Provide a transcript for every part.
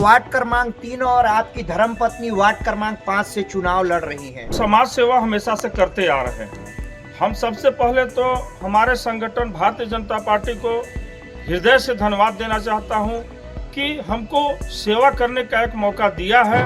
Ward क्रमांक 3 और आपकी धर्मपत्नी वार्ड क्रमांक 5 से चुनाव लड़ रही हैं। समाज सेवा हमेशा से करते आ रहे हैं। हम सबसे पहले तो हमारे संगठन भारतीय जनता पार्टी को हृदय से धन्यवाद देना चाहता हूं कि हमको सेवा करने का एक मौका दिया है।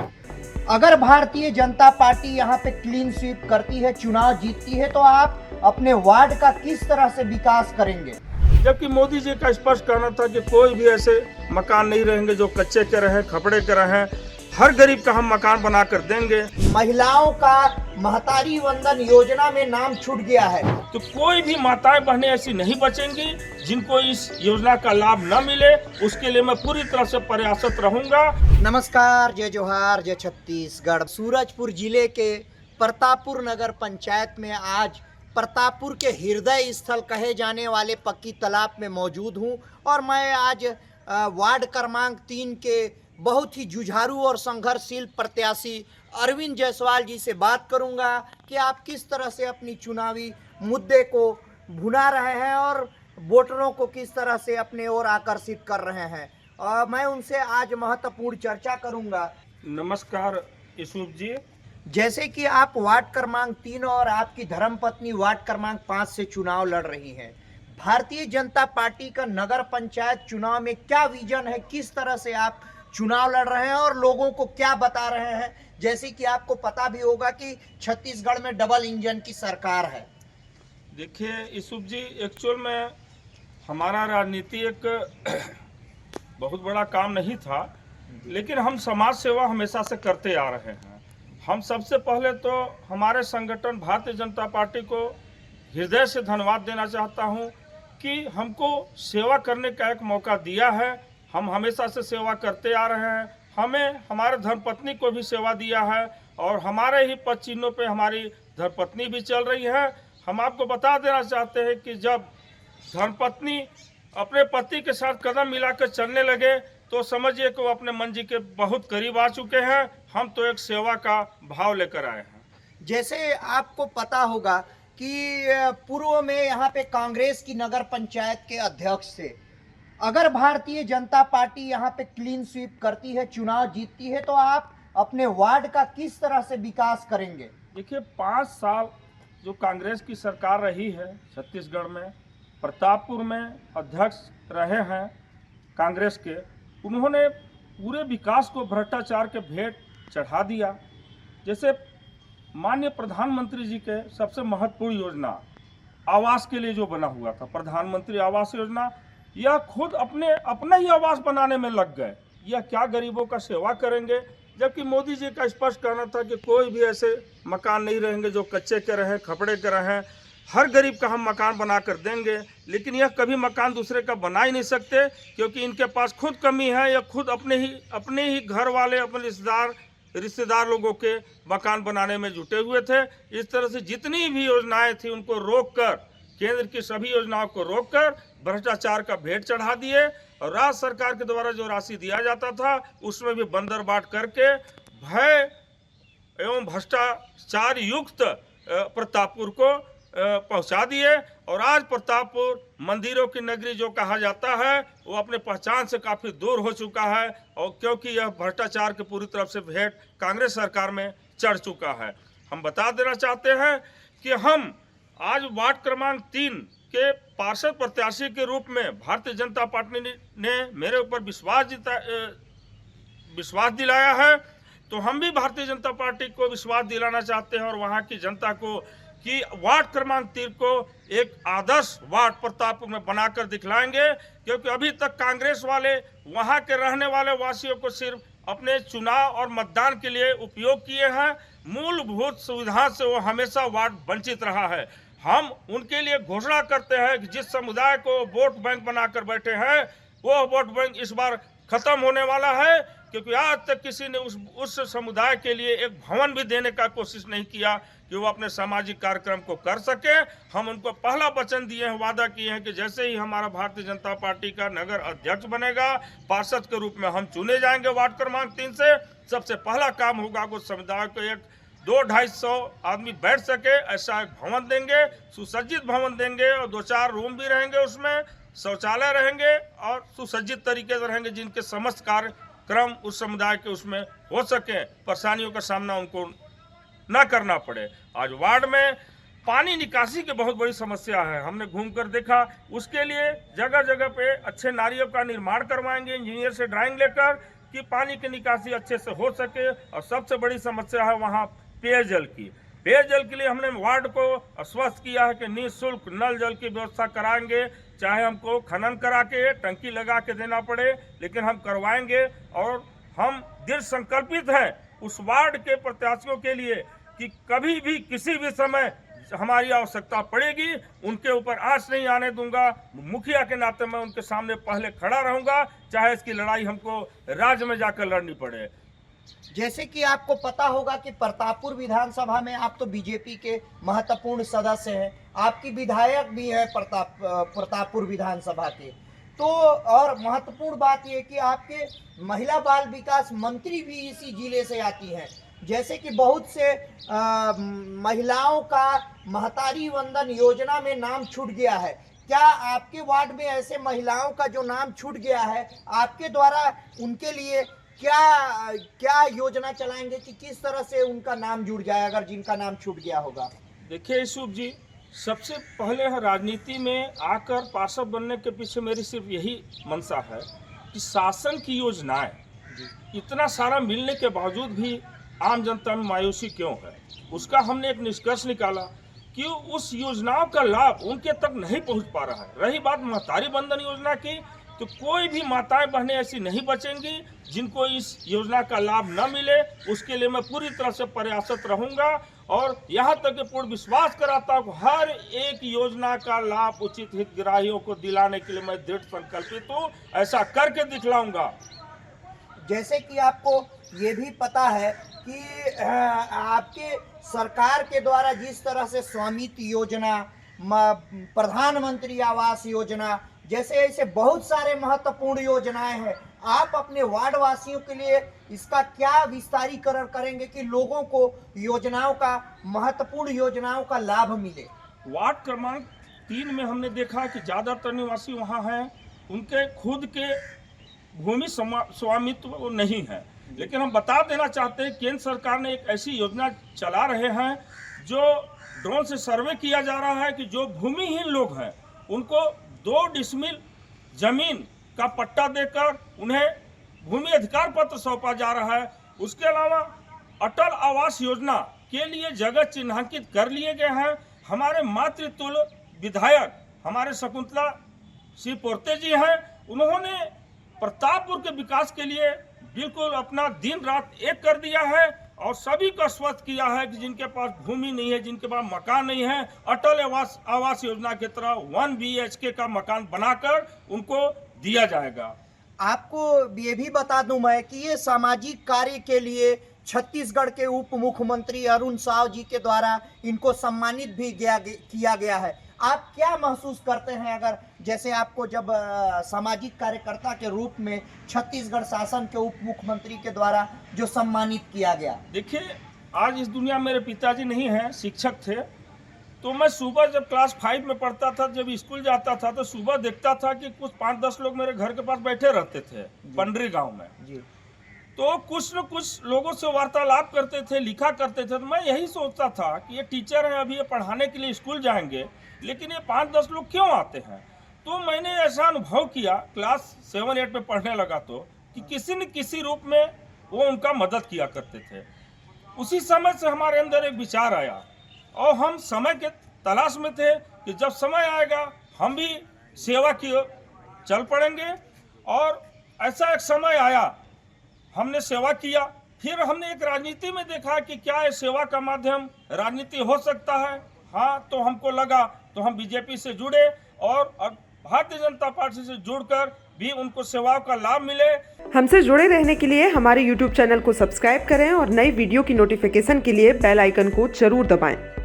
अगर भारतीय जनता पार्टी यहाँ पे क्लीन स्वीप करती है, चुनाव जीतती है, तो आप अपने वार्ड का किस तरह से विकास करेंगे? जबकि मोदी जी का स्पष्ट कहना था कि कोई भी ऐसे मकान नहीं रहेंगे जो कच्चे के रहें, खपड़े के रहें, हर गरीब का हम मकान बना कर देंगे। महिलाओं का महतारी वंदन योजना में नाम छूट गया है, तो कोई भी माताएं बहनें ऐसी नहीं बचेंगी जिनको इस योजना का लाभ न मिले। उसके लिए मैं पूरी तरह से प्रयासरत रहूंगा। नमस्कार, जय जोहार, जय छत्तीसगढ़। सूरजपुर जिले के प्रतापपुर नगर पंचायत में आज प्रतापपुर के हृदय स्थल कहे जाने वाले पक्की तालाब में मौजूद हूं और मैं आज वार्ड क्रमांक 3 के बहुत ही जुझारू और संघर्षशील प्रत्याशी अरविंद जायसवाल जी से बात करूंगा कि आप किस तरह से अपनी चुनावी मुद्दे को भुना रहे हैं और वोटरों को किस तरह से अपने ओर आकर्षित कर रहे हैं। मैं उनसे आज महत्वपूर्ण चर्चा करूंगा। नमस्कार यूसुफ जी। जैसे कि आप वार्ड क्रमांक 3 और आपकी धर्मपत्नी वार्ड क्रमांक 5 से चुनाव लड़ रही हैं, भारतीय जनता पार्टी का नगर पंचायत चुनाव में क्या विजन है, किस तरह से आप चुनाव लड़ रहे हैं और लोगों को क्या बता रहे हैं? जैसे कि आपको पता भी होगा कि छत्तीसगढ़ में डबल इंजन की सरकार है। देखिए यूसुफ जी, एक्चुअल में हमारा राजनीति एक बहुत बड़ा काम नहीं था, लेकिन हम समाज सेवा हमेशा से करते आ रहे हैं। हम सबसे पहले तो हमारे संगठन भारतीय जनता पार्टी को हृदय से धन्यवाद देना चाहता हूं कि हमको सेवा करने का एक मौका दिया है। हम हमेशा से सेवा करते आ रहे हैं। हमें हमारे धर्मपत्नी को भी सेवा दिया है और हमारे ही पद चिन्हों पे हमारी धर्मपत्नी भी चल रही है। हम आपको बता देना चाहते हैं कि जब धर्मपत्नी अपने पति के साथ कदम मिलाकर चलने लगे तो समझिए कि वो अपने मंजिल के बहुत करीब आ चुके हैं। हम तो एक सेवा का भाव लेकर आए हैं। जैसे आपको पता होगा कि पूर्व में यहाँ पे कांग्रेस की नगर पंचायत के अध्यक्ष थे। अगर भारतीय जनता पार्टी यहाँ पे क्लीन स्वीप करती है, चुनाव जीतती है, तो आप अपने वार्ड का किस तरह से विकास करेंगे? देखिए, 5 साल जो कांग्रेस की सरकार रही है छत्तीसगढ़ में, प्रतापपुर में अध्यक्ष रहे हैं कांग्रेस के, उन्होंने पूरे विकास को भ्रष्टाचार के भेंट चढ़ा दिया। जैसे माननीय प्रधानमंत्री जी के सबसे महत्वपूर्ण योजना आवास के लिए जो बना हुआ था, प्रधानमंत्री आवास योजना, यह खुद अपना ही आवास बनाने में लग गए। यह क्या गरीबों का सेवा करेंगे? जबकि मोदी जी का स्पष्ट कहना था कि कोई भी ऐसे मकान नहीं रहेंगे जो कच्चे के रहें, खपड़े के रहें, हर गरीब का हम मकान बना कर देंगे। लेकिन यह कभी मकान दूसरे का बना ही नहीं सकते, क्योंकि इनके पास खुद कमी है। यह खुद अपने ही घर वाले, अपने रिश्तेदार लोगों के मकान बनाने में जुटे हुए थे। इस तरह से जितनी भी योजनाएं थी उनको रोककर, केंद्र की सभी योजनाओं को रोककर भ्रष्टाचार का भेंट चढ़ा दिए और राज्य सरकार के द्वारा जो राशि दिया जाता था उसमें भी बंदरबाट करके भय एवं भ्रष्टाचार युक्त प्रतापपुर को पहुंचा दिए। और आज प्रतापपुर मंदिरों की नगरी जो कहा जाता है वो अपने पहचान से काफ़ी दूर हो चुका है, और क्योंकि यह भ्रष्टाचार की पूरी तरफ से भेंट कांग्रेस सरकार में चढ़ चुका है। हम बता देना चाहते हैं कि हम आज वार्ड क्रमांक 3 के पार्षद प्रत्याशी के रूप में भारतीय जनता पार्टी ने मेरे ऊपर विश्वास दिलाया है, तो हम भी भारतीय जनता पार्टी को विश्वास दिलाना चाहते हैं और वहाँ की जनता को कि वार्ड क्रमांक 3 को एक आदर्श वार्ड प्रतापपुर में बनाकर दिखलाएंगे। क्योंकि अभी तक कांग्रेस वाले वहाँ के रहने वाले वासियों को सिर्फ अपने चुनाव और मतदान के लिए उपयोग किए हैं। मूलभूत सुविधा से वो हमेशा वार्ड वंचित रहा है। हम उनके लिए घोषणा करते हैं कि जिस समुदाय को वोट बैंक बनाकर बैठे हैं वो वोट बैंक इस बार खत्म होने वाला है, क्योंकि आज तक किसी ने उस समुदाय के लिए एक भवन भी देने का कोशिश नहीं किया कि वो अपने सामाजिक कार्यक्रम को कर सके। हम उनको पहला वचन दिए हैं, वादा किए हैं कि जैसे ही हमारा भारतीय जनता पार्टी का नगर अध्यक्ष बनेगा, पार्षद के रूप में हम चुने जाएंगे वार्ड क्रमांक 3 से, सबसे पहला काम होगा कि समुदाय को एक 200-250 आदमी बैठ सके ऐसा एक भवन देंगे, सुसज्जित भवन देंगे और 2-4 रूम भी रहेंगे, उसमें शौचालय रहेंगे और सुसज्जित तरीके से रहेंगे, जिनके समस्त कार्य क्रम उस समुदाय के उसमें हो सके, परेशानियों का सामना उनको ना करना पड़े। आज वार्ड में पानी निकासी की बहुत बड़ी समस्या है, हमने घूमकर देखा। उसके लिए जगह जगह पे अच्छे नालियों का निर्माण करवाएंगे इंजीनियर से ड्राइंग लेकर कि पानी की निकासी अच्छे से हो सके। और सबसे बड़ी समस्या है वहाँ पेयजल की। पेयजल के लिए हमने वार्ड को आश्वस्त किया है कि निःशुल्क नल जल की व्यवस्था कराएंगे, चाहे हमको खनन करा के टंकी लगा के देना पड़े, लेकिन हम करवाएंगे। और हम दृढ़ संकल्पित हैं उस वार्ड के प्रत्याशियों के लिए कि कभी भी किसी भी समय हमारी आवश्यकता पड़ेगी उनके ऊपर आंच नहीं आने दूंगा। मुखिया के नाते मैं उनके सामने पहले खड़ा रहूंगा, चाहे इसकी लड़ाई हमको राज्य में जाकर लड़नी पड़े। जैसे कि आपको पता होगा कि प्रतापपुर विधानसभा में आप तो बीजेपी के महत्वपूर्ण सदस्य हैं, आपकी विधायक भी है प्रतापपुर विधानसभा के। तो और महत्वपूर्ण बात यह कि आपके महिला बाल विकास मंत्री भी इसी जिले से आती हैं। जैसे कि बहुत से महिलाओं का महतारी वंदन योजना में नाम छूट गया है, क्या आपके वार्ड में ऐसे महिलाओं का जो नाम छूट गया है, आपके द्वारा उनके लिए क्या योजना चलाएंगे कि किस तरह से उनका नाम जुड़ जाए अगर जिनका नाम छूट गया होगा? देखिए यूसुफ जी, सबसे पहले राजनीति में आकर पार्षद बनने के पीछे मेरी सिर्फ यही मंशा है कि शासन की योजनाएं इतना सारा मिलने के बावजूद भी आम जनता में मायूसी क्यों है। उसका हमने एक निष्कर्ष निकाला कि उस योजनाओं का लाभ उनके तक नहीं पहुंच पा रहा है। रही बात महतारी बंधन योजना की, तो कोई भी माताएं बहनें ऐसी नहीं बचेंगी जिनको इस योजना का लाभ न मिले। उसके लिए मैं पूरी तरह से प्रयासरत रहूंगा और यहाँ तक कि पूर्ण विश्वास कराता हूँ हर एक योजना का लाभ उचित हितग्राहियों को दिलाने के लिए मैं दृढ़ संकल्पित हूँ, ऐसा करके दिखलाऊंगा। जैसे कि आपको ये भी पता है कि आपके सरकार के द्वारा जिस तरह से स्वामित्व योजना, प्रधानमंत्री आवास योजना जैसे ऐसे बहुत सारे महत्वपूर्ण योजनाएं हैं, आप अपने वार्ड वासियों के लिए इसका क्या विस्तारीकरण करेंगे कि लोगों को योजनाओं का, महत्वपूर्ण योजनाओं का लाभ मिले? वार्ड क्रमांक 3 में हमने देखा कि ज़्यादातर निवासी वहाँ हैं, उनके खुद के भूमि स्वामित्व नहीं है। लेकिन हम बता देना चाहते हैं केंद्र सरकार ने एक ऐसी योजना चला रहे हैं जो ड्रोन से सर्वे किया जा रहा है कि जो भूमिहीन लोग हैं उनको 2 डिसमिल जमीन का पट्टा देकर उन्हें भूमि अधिकार पत्र सौंपा जा रहा है। उसके अलावा अटल आवास योजना के लिए जगह चिन्हांकित कर लिए गए हैं। हमारे मातृतुल्य विधायक हमारे शकुंतला सिंह पोर्ते जी हैं, उन्होंने प्रतापपुर के विकास के लिए बिल्कुल अपना दिन रात एक कर दिया है और सभी को आश्वस्त किया है कि जिनके पास भूमि नहीं है, जिनके पास मकान नहीं है, अटल आवास योजना की तरह 1 BHK का मकान बनाकर उनको दिया जाएगा। आपको ये भी बता दूं मैं कि ये सामाजिक कार्य के लिए छत्तीसगढ़ के उप मुख्यमंत्री अरुण साव जी के द्वारा इनको सम्मानित भी किया गया है। आप क्या महसूस करते हैं अगर जैसे आपको जब सामाजिक कार्यकर्ता के रूप में छत्तीसगढ़ शासन के उप मुख्यमंत्री के द्वारा जो सम्मानित किया गया? देखिए, आज इस दुनिया में मेरे पिताजी नहीं हैं, शिक्षक थे। तो मैं सुबह जब क्लास 5 में पढ़ता था, जब स्कूल जाता था तो सुबह देखता था कि कुछ 5-10 लोग मेरे घर के पास बैठे रहते थे पंडरी गाँव में जी। तो कुछ न कुछ लोगों से वार्तालाप करते थे, लिखा करते थे। तो मैं यही सोचता था कि ये टीचर हैं, अभी ये पढ़ाने के लिए स्कूल जाएंगे, लेकिन ये 5-10 लोग क्यों आते हैं। तो मैंने ऐसा अनुभव किया क्लास 7-8 में पढ़ने लगा तो कि किसी न किसी रूप में वो उनका मदद किया करते थे। उसी समय से हमारे अंदर एक विचार आया और हम समय के तलाश में थे कि जब समय आएगा हम भी सेवा की ओर चल पड़ेंगे। और ऐसा एक समय आया, हमने सेवा किया। फिर हमने एक राजनीति में देखा कि क्या ये सेवा का माध्यम राजनीति हो सकता है। हाँ, तो हमको लगा, तो हम बीजेपी से जुड़े और भारतीय जनता पार्टी से जुड़कर भी उनको सेवाओं का लाभ मिले। हमसे जुड़े रहने के लिए हमारे YouTube चैनल को सब्सक्राइब करें और नई वीडियो की नोटिफिकेशन के लिए बेल आइकन को जरूर दबाएं।